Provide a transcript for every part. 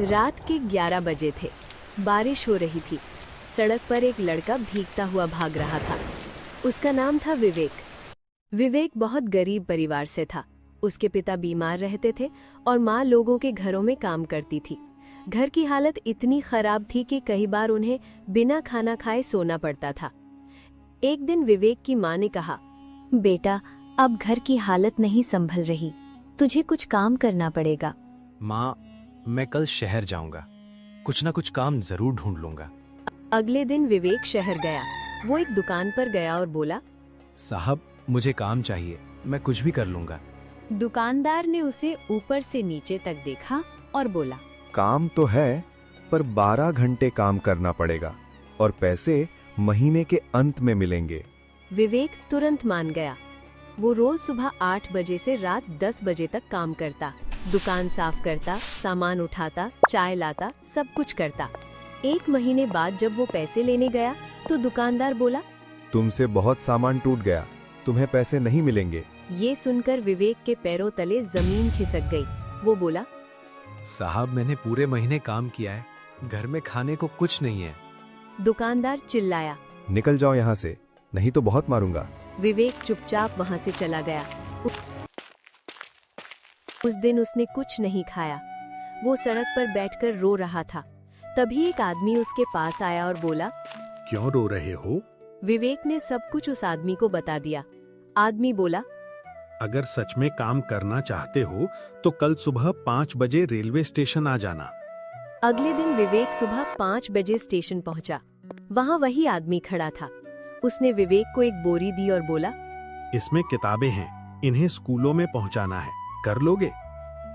रात के 11 बजे थे। बारिश हो रही थी। सड़क पर एक लड़का भीगता हुआ भाग रहा था। उसका नाम था विवेक। विवेक बहुत गरीब परिवार से था। उसके पिता बीमार रहते थे और माँ लोगों के घरों में काम करती थी। घर की हालत इतनी खराब थी कि कई बार उन्हें बिना खाना खाए सोना पड़ता था। एक दिन विवेक की माँ ने कहा, बेटा, अब घर की हालत नहीं संभल रही, तुझे कुछ काम करना पड़ेगा। माँ, मैं कल शहर जाऊंगा, कुछ ना कुछ काम जरूर ढूंढ लूंगा। अगले दिन विवेक शहर गया। वो एक दुकान पर गया और बोला, साहब, मुझे काम चाहिए, मैं कुछ भी कर लूंगा। दुकानदार ने उसे ऊपर से नीचे तक देखा और बोला, काम तो है, पर 12 घंटे काम करना पड़ेगा और पैसे महीने के अंत में मिलेंगे। विवेक तुरंत मान गया। वो रोज सुबह 8 बजे से रात 10 बजे तक काम करता, दुकान साफ करता, सामान उठाता, चाय लाता, सब कुछ करता। 1 महीने बाद जब वो पैसे लेने गया तो दुकानदार बोला, तुमसे बहुत सामान टूट गया, तुम्हें पैसे नहीं मिलेंगे। ये सुनकर विवेक के पैरों तले जमीन खिसक गई। वो बोला, साहब, मैंने पूरे महीने काम किया है, घर में खाने को कुछ नहीं है। दुकानदार चिल्लाया। निकल जाओ यहाँ से, नहीं तो बहुत मारूंगा। विवेक चुपचाप वहां से चला गया। उस दिन उसने कुछ नहीं खाया। वो सड़क पर बैठकर रो रहा था। तभी एक आदमी उसके पास आया और बोला, क्यों रो रहे हो? विवेक ने सब कुछ उस आदमी को बता दिया। आदमी बोला, अगर सच में काम करना चाहते हो तो कल सुबह 5 बजे रेलवे स्टेशन आ जाना। अगले दिन विवेक सुबह 5 बजे स्टेशन पहुंचा। वहां वही आदमी खड़ा था। उसने विवेक को एक बोरी दी और बोला, इसमें किताबें हैं, इन्हें स्कूलों में पहुंचाना है, कर लोगे?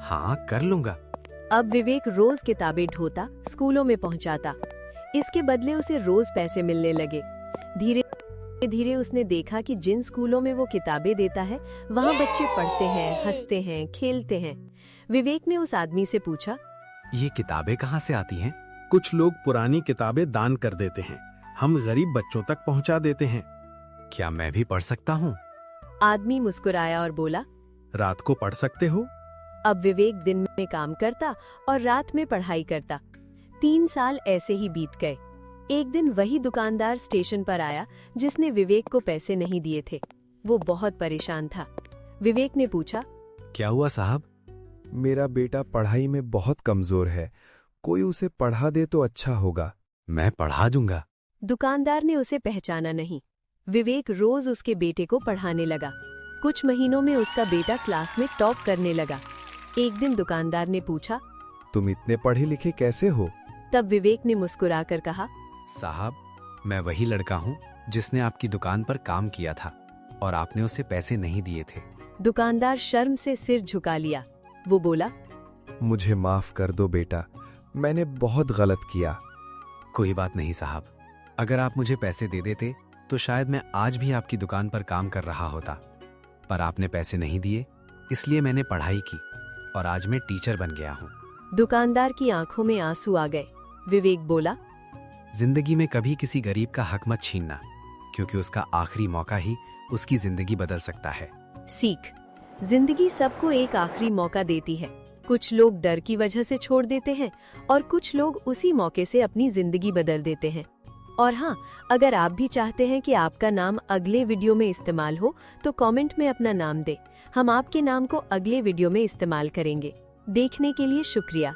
हाँ, कर लूंगा। अब विवेक रोज किताबें ढोता, स्कूलों में पहुंचाता। इसके बदले उसे रोज पैसे मिलने लगे। धीरे धीरे उसने देखा कि जिन स्कूलों में वो किताबें देता है वहाँ बच्चे पढ़ते हैं, हंसते हैं, खेलते हैं। विवेक ने उस आदमी से पूछा, ये किताबें कहाँ से आती हैं? कुछ लोग पुरानी किताबें दान कर देते हैं, हम गरीब बच्चों तक पहुंचा देते हैं। क्या मैं भी पढ़ सकता हूँ? आदमी मुस्कुराया और बोला, रात को पढ़ सकते हो। अब विवेक दिन में काम करता और रात में पढ़ाई करता। 3 साल ऐसे ही बीत गए। एक दिन वही दुकानदार स्टेशन पर आया जिसने विवेक को पैसे नहीं दिए थे। वो बहुत परेशान था। विवेक ने पूछा, क्या हुआ साहब? मेरा बेटा पढ़ाई में बहुत कमजोर है, कोई उसे पढ़ा दे तो अच्छा होगा। मैं पढ़ा दूंगा। दुकानदार ने उसे पहचाना नहीं। विवेक रोज उसके बेटे को पढ़ाने लगा। कुछ महीनों में उसका बेटा क्लास में टॉप करने लगा। एक दिन दुकानदार ने पूछा, तुम इतने पढ़े लिखे कैसे हो? तब विवेक ने मुस्कुराकर कहा, साहब, मैं वही लड़का हूँ जिसने आपकी दुकान पर काम किया था और आपने उसे पैसे नहीं दिए थे। दुकानदार शर्म से सिर झुका लिया। वो बोला, मुझे माफ कर दो बेटा, मैंने बहुत गलत किया। कोई बात नहीं साहब, अगर आप मुझे पैसे दे देते तो शायद मैं आज भी आपकी दुकान पर काम कर रहा होता, पर आपने पैसे नहीं दिए, इसलिए मैंने पढ़ाई की और आज मैं टीचर बन गया हूँ। दुकानदार की आंखों में आंसू आ गए। विवेक बोला, जिंदगी में कभी किसी गरीब का हक मत छीनना, क्योंकि उसका आखिरी मौका ही उसकी जिंदगी बदल सकता है। सीख, जिंदगी सबको एक आखिरी मौका देती है। कुछ लोग डर की वजह से छोड़ देते हैं और कुछ लोग उसी मौके से अपनी जिंदगी बदल देते हैं। और हाँ, अगर आप भी चाहते हैं कि आपका नाम अगले वीडियो में इस्तेमाल हो तो कमेंट में अपना नाम दें। हम आपके नाम को अगले वीडियो में इस्तेमाल करेंगे। देखने के लिए शुक्रिया।